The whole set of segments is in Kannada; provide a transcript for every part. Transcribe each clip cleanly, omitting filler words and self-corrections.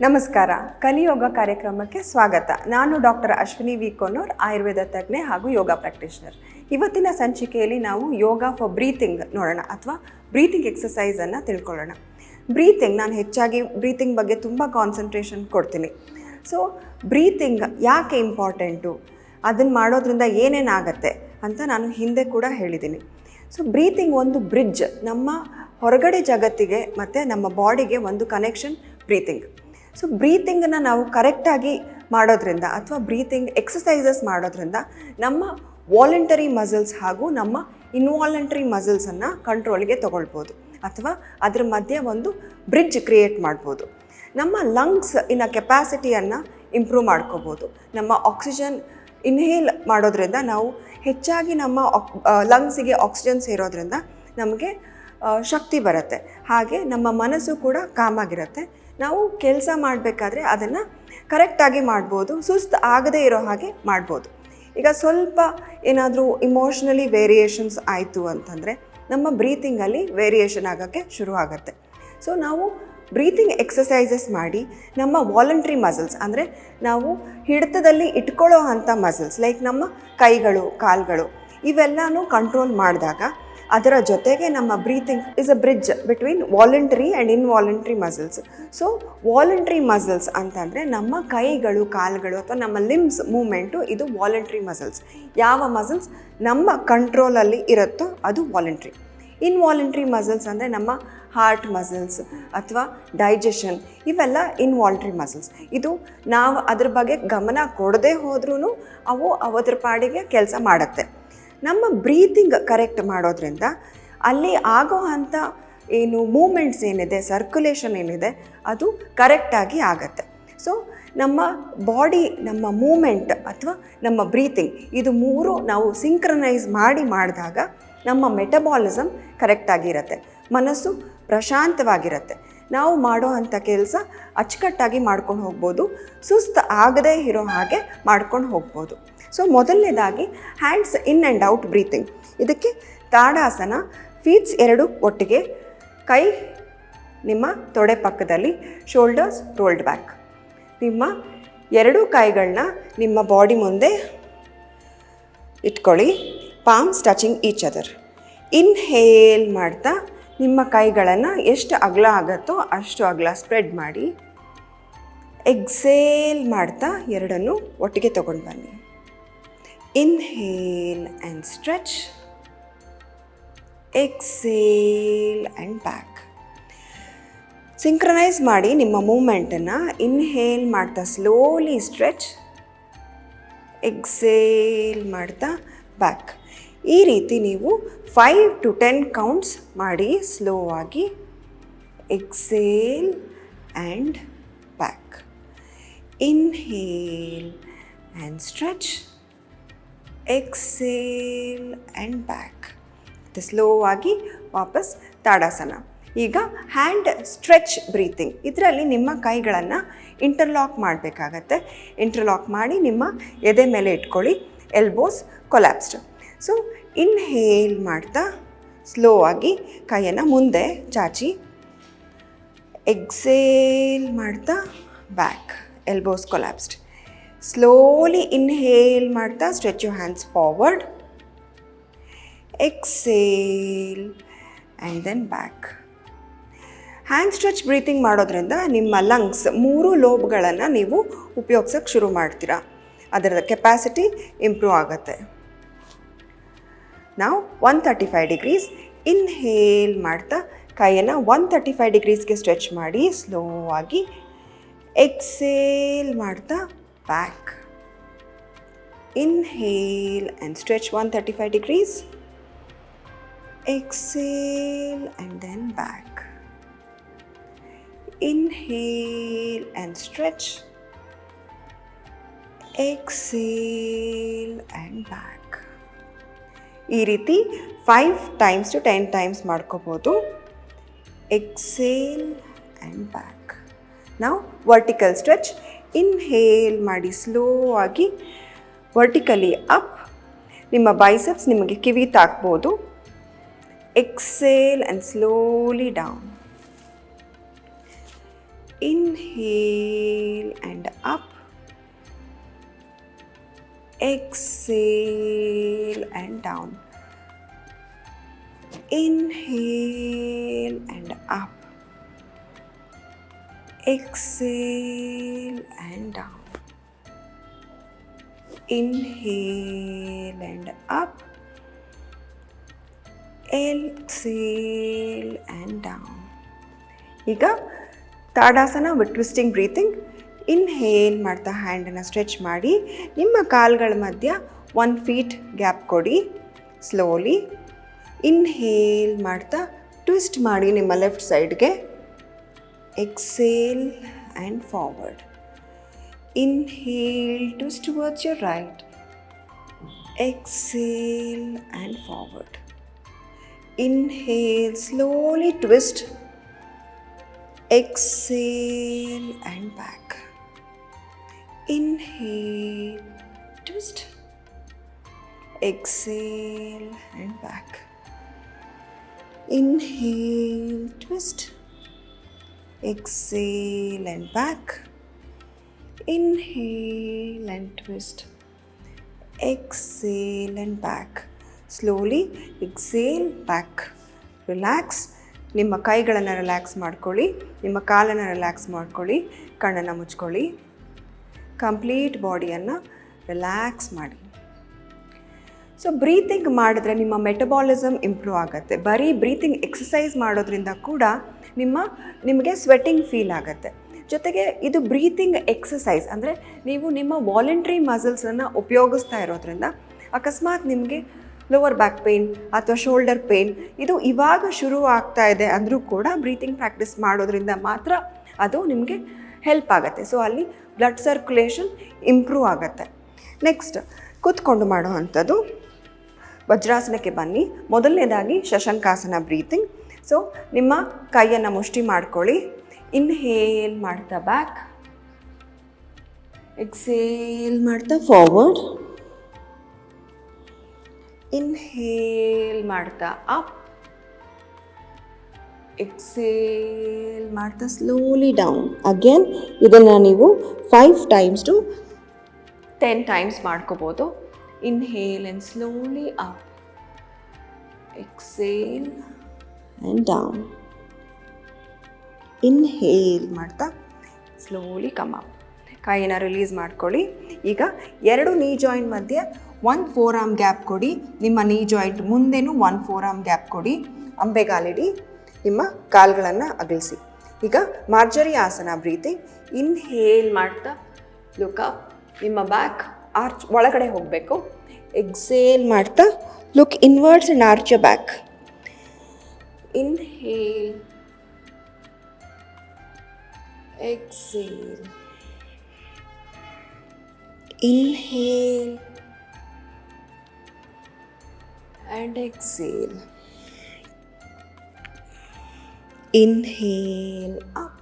ನಮಸ್ಕಾರ, ಕಲಿಯೋಗ ಕಾರ್ಯಕ್ರಮಕ್ಕೆ ಸ್ವಾಗತ. ನಾನು ಡಾಕ್ಟರ್ ಅಶ್ವಿನಿ ವಿ ಕೊನ್ನೂರ್, ಆಯುರ್ವೇದ ತಜ್ಞೆ ಹಾಗೂ ಯೋಗ ಪ್ರಾಕ್ಟೀಷನರ್. ಇವತ್ತಿನ ಸಂಚಿಕೆಯಲ್ಲಿ ನಾವು ಯೋಗ ಫಾರ್ ಬ್ರೀತಿಂಗ್ ನೋಡೋಣ, ಅಥವಾ ಬ್ರೀತಿಂಗ್ ಎಕ್ಸಸೈಸನ್ನು ತಿಳ್ಕೊಳ್ಳೋಣ. ಬ್ರೀತಿಂಗ್, ನಾನು ಹೆಚ್ಚಾಗಿ ಬ್ರೀತಿಂಗ್ ಬಗ್ಗೆ ತುಂಬ ಕಾನ್ಸಂಟ್ರೇಷನ್ ಕೊಡ್ತೀನಿ. ಸೊ ಬ್ರೀತಿಂಗ್ ಯಾಕೆ ಇಂಪಾರ್ಟೆಂಟು, ಅದನ್ನು ಮಾಡೋದ್ರಿಂದ ಏನೇನಾಗತ್ತೆ ಅಂತ ನಾನು ಹಿಂದೆ ಕೂಡ ಹೇಳಿದ್ದೀನಿ. ಸೊ ಬ್ರೀತಿಂಗ್ ಒಂದು ಬ್ರಿಡ್ಜ್, ನಮ್ಮ ಹೊರಗಡೆ ಜಗತ್ತಿಗೆ ಮತ್ತು ನಮ್ಮ ಬಾಡಿಗೆ ಒಂದು ಕನೆಕ್ಷನ್ ಬ್ರೀತಿಂಗ್. ಸೊ ಬ್ರೀತಿಂಗನ್ನು ನಾವು ಕರೆಕ್ಟಾಗಿ ಮಾಡೋದ್ರಿಂದ ಅಥವಾ ಬ್ರೀತಿಂಗ್ ಎಕ್ಸಸೈಸಸ್ ಮಾಡೋದ್ರಿಂದ ನಮ್ಮ ವಾಲಂಟರಿ ಮಸಲ್ಸ್ ಹಾಗೂ ನಮ್ಮ ಇನ್ವಾಲಂಟರಿ ಮಸಲ್ಸನ್ನು ಕಂಟ್ರೋಲ್ಗೆ ತೊಗೊಳ್ಬೋದು, ಅಥವಾ ಅದರ ಮಧ್ಯೆ ಒಂದು ಬ್ರಿಡ್ಜ್ ಕ್ರಿಯೇಟ್ ಮಾಡ್ಬೋದು. ನಮ್ಮ ಲಂಗ್ಸ್ ಕೆಪಾಸಿಟಿಯನ್ನು ಇಂಪ್ರೂವ್ ಮಾಡ್ಕೋಬೋದು. ನಮ್ಮ ಆಕ್ಸಿಜನ್ ಇನ್ಹೇಲ್ ಮಾಡೋದ್ರಿಂದ ನಾವು ಹೆಚ್ಚಾಗಿ ನಮ್ಮ ಲಂಗ್ಸಿಗೆ ಆಕ್ಸಿಜನ್ ಸೇರೋದ್ರಿಂದ ನಮಗೆ ಶಕ್ತಿ ಬರುತ್ತೆ. ಹಾಗೆ ನಮ್ಮ ಮನಸ್ಸು ಕೂಡ ಕಾಮಾಗಿರುತ್ತೆ. ನಾವು ಕೆಲಸ ಮಾಡಬೇಕಾದ್ರೆ ಅದನ್ನು ಕರೆಕ್ಟಾಗಿ ಮಾಡ್ಬೋದು, ಸುಸ್ತು ಆಗದೇ ಇರೋ ಹಾಗೆ ಮಾಡ್ಬೋದು. ಈಗ ಸ್ವಲ್ಪ ಏನಾದರೂ ಇಮೋಷ್ನಲಿ ವೇರಿಯೇಷನ್ಸ್ ಆಯಿತು ಅಂತಂದರೆ ನಮ್ಮ ಬ್ರೀತಿಂಗಲ್ಲಿ ವೇರಿಯೇಷನ್ ಆಗೋಕ್ಕೆ ಶುರು ಆಗುತ್ತೆ. ಸೊ ನಾವು ಬ್ರೀತಿಂಗ್ ಎಕ್ಸಸೈಸಸ್ ಮಾಡಿ ನಮ್ಮ ವಾಲಂಟ್ರಿ ಮಸಲ್ಸ್, ಅಂದರೆ ನಾವು ಹಿಡಿತದಲ್ಲಿ ಇಟ್ಕೊಳ್ಳೋ ಅಂಥ ಮಸಲ್ಸ್ ಲೈಕ್ ನಮ್ಮ ಕೈಗಳು, ಕಾಲುಗಳು, ಇವೆಲ್ಲನೂ ಕಂಟ್ರೋಲ್ ಮಾಡಿದಾಗ ಅದರ ಜೊತೆಗೆ ನಮ್ಮ breathing is a bridge between voluntary and involuntary muscles. So voluntary muscles ಅಂತಂದರೆ ನಮ್ಮ ಕೈಗಳು, ಕಾಲುಗಳು ಅಥವಾ ನಮ್ಮ ಲಿಮ್ಸ್ ಮೂಮೆಂಟು, ಇದು ವಾಲಂಟ್ರಿ ಮಸಲ್ಸ್. ಯಾವ ಮಸಲ್ಸ್ ನಮ್ಮ ಕಂಟ್ರೋಲಲ್ಲಿ ಇರುತ್ತೋ ಅದು ವಾಲಂಟ್ರಿ. ಇನ್ವಾಲಂಟ್ರಿ ಮಸಲ್ಸ್ ಅಂದರೆ ನಮ್ಮ ಹಾರ್ಟ್ ಮಸಲ್ಸ್ ಅಥವಾ ಡೈಜೆಷನ್, ಇವೆಲ್ಲ ಇನ್ವಾಲಂಟ್ರಿ ಮಸಲ್ಸ್. ಇದು ನಾವು ಅದ್ರ ಬಗ್ಗೆ ಗಮನ ಕೊಡದೇ ಹೋದ್ರೂ ಅವು ಅದರ ಪಾಡಿಗೆ ಕೆಲಸ ಮಾಡುತ್ತೆ. ನಮ್ಮ ಬ್ರೀತಿಂಗ್ ಕರೆಕ್ಟ್ ಮಾಡೋದ್ರಿಂದ ಅಲ್ಲಿ ಆಗೋ ಅಂಥ ಏನು ಮೂಮೆಂಟ್ಸ್ ಏನಿದೆ, ಸರ್ಕ್ಯುಲೇಷನ್ ಏನಿದೆ, ಅದು ಕರೆಕ್ಟಾಗಿ ಆಗತ್ತೆ. ಸೊ ನಮ್ಮ ಬಾಡಿ, ನಮ್ಮ ಮೂಮೆಂಟ್ ಅಥವಾ ನಮ್ಮ ಬ್ರೀತಿಂಗ್, ಇದು ಮೂರು ನಾವು ಸಿಂಕ್ರನೈಸ್ ಮಾಡಿದಾಗ ನಮ್ಮ ಮೆಟಬಾಲಿಸಮ್ ಕರೆಕ್ಟಾಗಿರುತ್ತೆ, ಮನಸ್ಸು ಪ್ರಶಾಂತವಾಗಿರುತ್ತೆ. ನಾವು ಮಾಡೋ ಅಂಥ ಕೆಲಸ ಅಚ್ಚುಕಟ್ಟಾಗಿ ಮಾಡ್ಕೊಂಡು ಹೋಗ್ಬೋದು, ಸುಸ್ತು ಆಗದೇ ಇರೋ ಹಾಗೆ ಮಾಡ್ಕೊಂಡು ಹೋಗ್ಬೋದು. ಸೊ ಮೊದಲನೇದಾಗಿ hands in and out breathing. ಇದಕ್ಕೆ ತಾಡಾಸನ, ಫೀಟ್ಸ್ ಎರಡು ಒಟ್ಟಿಗೆ, ಕೈ ನಿಮ್ಮ ತೊಡೆ ಪಕ್ಕದಲ್ಲಿ, ಶೋಲ್ಡರ್ಸ್ ರೋಲ್ಡ್ ಬ್ಯಾಕ್. ನಿಮ್ಮ ಎರಡೂ ಕೈಗಳನ್ನ ನಿಮ್ಮ ಬಾಡಿ ಮುಂದೆ ಇಟ್ಕೊಳ್ಳಿ, palms touching each other. Inhale ಮಾಡ್ತಾ ನಿಮ್ಮ ಕೈಗಳನ್ನು ಎಷ್ಟು ಅಗಲ ಆಗುತ್ತೋ ಅಷ್ಟು ಅಗಲ ಸ್ಪ್ರೆಡ್ ಮಾಡಿ. ಎಕ್ಸೇಲ್ ಮಾಡ್ತಾ ಎರಡನ್ನು ಒಟ್ಟಿಗೆ ತೊಗೊಂಡು ಬನ್ನಿ. Inhale and stretch, exhale and back. Synchronise ಮಾಡಿ ನಿಮ್ಮ ಮೂಮೆಂಟನ್ನು. ಇನ್ಹೇಲ್ ಮಾಡ್ತಾ ಸ್ಲೋಲಿ ಸ್ಟ್ರೆಚ್, ಎಕ್ಸೇಲ್ ಮಾಡ್ತಾ ಬ್ಯಾಕ್. ಈ ರೀತಿ ನೀವು 5 to 10 ಕೌಂಟ್ಸ್ ಮಾಡಿ ಸ್ಲೋ ಆಗಿ. Exhale and back, inhale and stretch, exhale and back. ಮತ್ತು ಸ್ಲೋ ಆಗಿ ವಾಪಸ್ ತಾಡಾಸನ. ಈಗ ಹ್ಯಾಂಡ್ ಸ್ಟ್ರೆಚ್ ಬ್ರೀತಿಂಗ್. ಇದರಲ್ಲಿ ನಿಮ್ಮ ಕೈಗಳನ್ನು ಇಂಟರ್ಲಾಕ್ ಮಾಡಬೇಕಾಗತ್ತೆ. ಇಂಟರ್ಲಾಕ್ ಮಾಡಿ ನಿಮ್ಮ ಎದೆ ಮೇಲೆ ಇಟ್ಕೊಳ್ಳಿ, ಎಲ್ಬೋಸ್ ಕೊಲ್ಯಾಪ್ಸ್ಡ್. ಸೊ ಇನ್ಹೇಲ್ ಮಾಡ್ತಾ ಸ್ಲೋ ಆಗಿ ಕೈಯನ್ನು ಮುಂದೆ ಚಾಚಿ, ಎಕ್ಸೇಲ್ ಮಾಡ್ತಾ back, elbows collapsed. Slowly inhale ಮಾಡ್ತಾ stretch you hands forward, exhale and then back. Hand stretch breathing ಮಾಡೋದ್ರಿಂದ ನಿಮ್ಮ ಲಂಗ್ಸ್ 3 ಲೋಬ್ಗಳನ್ನು ನೀವು ಉಪಯೋಗಿಸೋಕ್ಕೆ ಶುರು ಮಾಡ್ತೀರಾ. ಅದರ ಕೆಪಾಸಿಟಿ ಇಂಪ್ರೂವ್ ಆಗುತ್ತೆ. ನಾವು 135 ಡಿಗ್ರೀಸ್ ಇನ್ಹೇಲ್ ಮಾಡ್ತಾ ಕೈಯನ್ನು 135 ಡಿಗ್ರೀಸ್ಗೆ ಸ್ಟ್ರೆಚ್ ಮಾಡಿ ಸ್ಲೋ ಆಗಿ. ಎಕ್ಸೇಲ್ ಮಾಡ್ತಾ back. Inhale and stretch 135 degrees. Exhale and then back. Inhale and stretch. Exhale and back. ಈ ರೀತಿ 5 times to 10 times ಮಾಡ್ಕೋಬೋದು. Exhale and back. Now vertical stretch. Inhale ಮಾಡಿ ಸ್ಲೋ ಆಗಿ ವರ್ಟಿಕಲಿ ಅಪ್. ನಿಮ್ಮ ಬೈಸೆಪ್ಸ್ ನಿಮಗೆ ಕಿವಿ ತಾಕ್ಬೋದು. Exhale and slowly down. Inhale and up. Exhale and down. Inhale and up. Exhale and down. Inhale and up. Exhale and down. ಈಗ tadasana with twisting breathing. Inhale ಮಾಡ್ತಾ ಹ್ಯಾಂಡನ್ನು ಸ್ಟ್ರೆಚ್ ಮಾಡಿ ನಿಮ್ಮ ಕಾಲುಗಳ ಮಧ್ಯ 1 feet ಗ್ಯಾಪ್ ಕೊಡಿ. ಸ್ಲೋಲಿ ಇನ್ಹೇಲ್ ಮಾಡ್ತಾ ಟ್ವಿಸ್ಟ್ ಮಾಡಿ ನಿಮ್ಮ ಲೆಫ್ಟ್ ಸೈಡ್ಗೆ. Exhale and forward. Inhale twist towards your right. Exhale and forward. Inhale, slowly twist. Exhale and back. Inhale, twist. Exhale and back. Inhale, twist. Exhale and back. Inhale and twist. Exhale and back. Slowly exhale back. Relax. ನಿಮ್ಮ ಕೈಗಳನ್ನು ರಿಲ್ಯಾಕ್ಸ್ ಮಾಡ್ಕೊಳ್ಳಿ. ನಿಮ್ಮ ಕಾಲನ್ನು ರಿಲ್ಯಾಕ್ಸ್ ಮಾಡ್ಕೊಳ್ಳಿ. ಕಣ್ಣನ್ನು ಮುಚ್ಕೊಳ್ಳಿ. ಕಂಪ್ಲೀಟ್ ಬಾಡಿಯನ್ನು ರಿಲ್ಯಾಕ್ಸ್ ಮಾಡಿ. ಸೊ ಬ್ರೀತಿಂಗ್ ಮಾಡಿದ್ರೆ ನಿಮ್ಮ ಮೆಟಬಾಲಿಸಮ್ ಇಂಪ್ರೂವ್ ಆಗುತ್ತೆ. ಬರೀ ಬ್ರೀತಿಂಗ್ ಎಕ್ಸಸೈಸ್ ಮಾಡೋದ್ರಿಂದ ಕೂಡ ನಿಮಗೆ ಸ್ವೆಟ್ಟಿಂಗ್ ಫೀಲ್ ಆಗುತ್ತೆ. ಜೊತೆಗೆ ಇದು ಬ್ರೀತಿಂಗ್ ಎಕ್ಸಸೈಸ್ ಅಂದರೆ ನೀವು ನಿಮ್ಮ ವಾಲಂಟ್ರಿ ಮಸಲ್ಸನ್ನು ಉಪಯೋಗಿಸ್ತಾ ಇರೋದ್ರಿಂದ ಅಕಸ್ಮಾತ್ ನಿಮಗೆ ಲೋವರ್ ಬ್ಯಾಕ್ ಪೇಯ್ನ್ ಅಥವಾ ಶೋಲ್ಡರ್ ಪೇಯ್ನ್ ಇದು ಇವಾಗ ಶುರು ಆಗ್ತಾ ಇದೆ ಅಂದರೂ ಕೂಡ ಬ್ರೀತಿಂಗ್ ಪ್ರಾಕ್ಟೀಸ್ ಮಾಡೋದ್ರಿಂದ ಮಾತ್ರ ಅದು ನಿಮಗೆ ಹೆಲ್ಪ್ ಆಗುತ್ತೆ. ಸೊ ಅಲ್ಲಿ ಬ್ಲಡ್ ಸರ್ಕ್ಯುಲೇಷನ್ ಇಂಪ್ರೂವ್ ಆಗುತ್ತೆ. ನೆಕ್ಸ್ಟ್ ಕೂತ್ಕೊಂಡು ಮಾಡೋ ಅಂಥದ್ದು ವಜ್ರಾಸನಕ್ಕೆ ಬನ್ನಿ. ಮೊದಲನೇದಾಗಿ ಶಶಂಕಾಸನ ಬ್ರೀತಿಂಗ್. ಸೊ ನಿಮ್ಮ ಕೈಯನ್ನು ಮುಷ್ಟಿ ಮಾಡ್ಕೊಳ್ಳಿ. ಇನ್ಹೇಲ್ ಮಾಡ್ತಾ ಬ್ಯಾಕ್. ಎಕ್ಸೇಲ್ ಮಾಡ್ತಾ ಫಾರ್ವರ್ಡ್. ಇನ್ಹೇಲ್ ಮಾಡ್ತಾ ಅಪ್. ಎಕ್ಸೇಲ್ ಮಾಡ್ತಾ ಸ್ಲೋಲಿ ಡೌನ್. ಅಗೇನ್ ಇದನ್ನು ನೀವು 5 times to 10 times ಮಾಡ್ಕೋಬೋದು. Inhale and slowly up. Exhale and down. Inhale ಮಾಡ್ತಾ ಸ್ಲೋಲಿ ಕಮ್ ಅಪ್. ಕೈನ ರಿಲೀಸ್ ಮಾಡ್ಕೊಳ್ಳಿ. ಈಗ 2 ನೀ ಜಾಯಿಂಟ್ ಮಧ್ಯೆ 1 forearm ಗ್ಯಾಪ್ ಕೊಡಿ. ನಿಮ್ಮ ನೀ ಜಾಯಿಂಟ್ ಮುಂದೆನೂ 1 forearm ಗ್ಯಾಪ್ ಕೊಡಿ. ಅಂಬೆಗಾಲಿಡಿ. ನಿಮ್ಮ ಕಾಲುಗಳನ್ನು ಅಗಲಿಸಿ. ಈಗ ಮಾರ್ಜರಿ ಆಸನ ಬ್ರೀತಿಂಗ್. ಇನ್ಹೇಲ್ ಮಾಡ್ತಾ ಲುಕ್ ಅಪ್. ನಿಮ್ಮ ಬ್ಯಾಕ್ ಆರ್ಚ್ ಒಳಗಡೆ ಹೋಗಬೇಕು. ಎಕ್ಸೇಲ್ ಮಾಡ್ತಾ look inwards and arch your back. Inhale. Exhale. Inhale and exhale. Inhale up.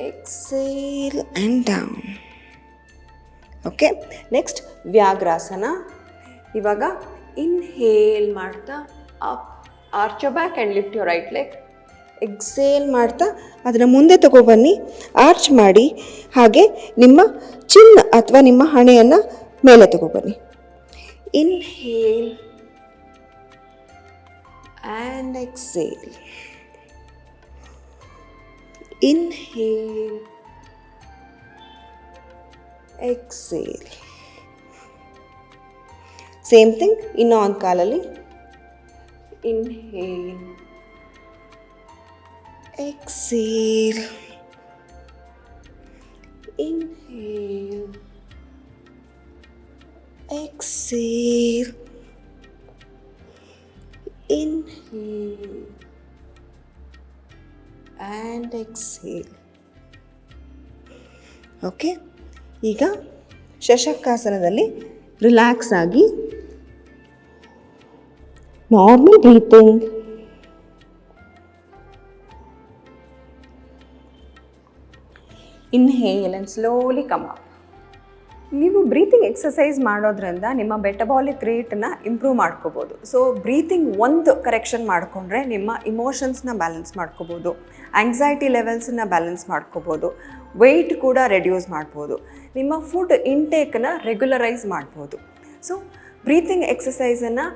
Exhale and down. Okay, next ವ್ಯಾಘ್ರಾಸನ. ಇವಾಗ ಇನ್ಹೇಲ್ ಮಾಡ್ತಾ up. Arch your back and lift your right leg. Exhale ಮಾಡ್ತಾ ಅದನ್ನು ಮುಂದೆ ತಗೊಬನ್ನಿ. ಆರ್ಚ್ ಮಾಡಿ ಹಾಗೆ ನಿಮ್ಮ ಚಿನ್ ಅಥವಾ ನಿಮ್ಮ ಹಣೆಯನ್ನು ಮೇಲೆ ತಗೊಬನ್ನಿ. Inhale and exhale. Inhale. Exhale. Same thing ಇನ್ನೊಂದು ಕಾಲಲ್ಲಿ. Inhale. Exhale. Inhale. Exhale. Inhale and exhale. Okay, ಈಗ ಶಶಕಾಸನದಲ್ಲಿ ರಿಲ್ಯಾಕ್ಸ್ ಆಗಿ normal breathing. Inhale and slowly come up. ನೀವು ಬ್ರೀತಿಂಗ್ ಎಕ್ಸಸೈಸ್ ಮಾಡೋದ್ರಿಂದ ನಿಮ್ಮ ಮೆಟಬಾಲಿಕ್ ರೇಟನ್ನು ಇಂಪ್ರೂವ್ ಮಾಡ್ಕೋಬೋದು. ಸೊ ಬ್ರೀತಿಂಗ್ ಒಂದು ಕರೆಕ್ಷನ್ ಮಾಡಿಕೊಂಡ್ರೆ ನಿಮ್ಮ ಇಮೋಷನ್ಸ್ನ ಬ್ಯಾಲೆನ್ಸ್ ಮಾಡ್ಕೋಬೋದು, ಆಂಗ್ಸೈಟಿ ಲೆವೆಲ್ಸನ್ನ ಬ್ಯಾಲೆನ್ಸ್ ಮಾಡ್ಕೋಬೋದು, ವೆಯ್ಟ್ ಕೂಡ ರೆಡ್ಯೂಸ್ ಮಾಡ್ಬೋದು, ನಿಮ್ಮ ಫುಡ್ ಇಂಟೇಕನ್ನು ರೆಗ್ಯುಲರೈಸ್ ಮಾಡ್ಬೋದು. ಸೊ ಬ್ರೀತಿಂಗ್ ಎಕ್ಸಸೈಸನ್ನು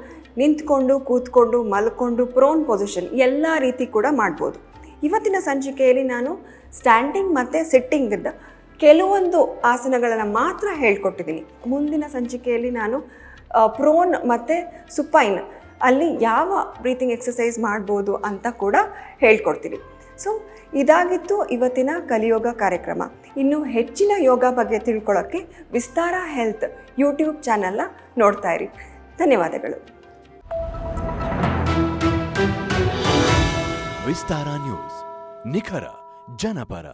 ನಿಂತ್ಕೊಂಡು, ಕೂತ್ಕೊಂಡು, ಮಲ್ಕೊಂಡು, ಪ್ರೋನ್ ಪೊಸಿಷನ್ ಎಲ್ಲ ರೀತಿ ಕೂಡ ಮಾಡ್ಬೋದು. ಇವತ್ತಿನ ಸಂಚಿಕೆಯಲ್ಲಿ ನಾನು ಸ್ಟ್ಯಾಂಡಿಂಗ್ ಮತ್ತು ಸಿಟ್ಟಿಂಗ್ದ ಕೆಲವೊಂದು ಆಸನಗಳನ್ನು ಮಾತ್ರ ಹೇಳ್ಕೊಟ್ಟಿದ್ದೀನಿ. ಮುಂದಿನ ಸಂಚಿಕೆಯಲ್ಲಿ ನಾನು ಪ್ರೋನ್ ಮತ್ತು ಸುಪೈನ್ ಅಲ್ಲಿ ಯಾವ ಬ್ರೀತಿಂಗ್ ಎಕ್ಸಸೈಸ್ ಮಾಡ್ಬೋದು ಅಂತ ಕೂಡ ಹೇಳ್ಕೊಡ್ತೀನಿ. ಸೊ ಇದಾಗಿತ್ತು ಇವತ್ತಿನ ಕಲಿಯೋಗ ಕಾರ್ಯಕ್ರಮ. ಇನ್ನು ಹೆಚ್ಚಿನ ಯೋಗ ಬಗ್ಗೆ ತಿಳ್ಕೊಳ್ಳೋಕ್ಕೆ ವಿಸ್ತಾರ ಹೆಲ್ತ್ ಯೂಟ್ಯೂಬ್ ಚಾನಲ್ನ ನೋಡ್ತಾ ಇರಿ. ಧನ್ಯವಾದಗಳು. ವಿಸ್ತಾರ ನ್ಯೂಸ್, ನಿಖರ ಜನಪರ.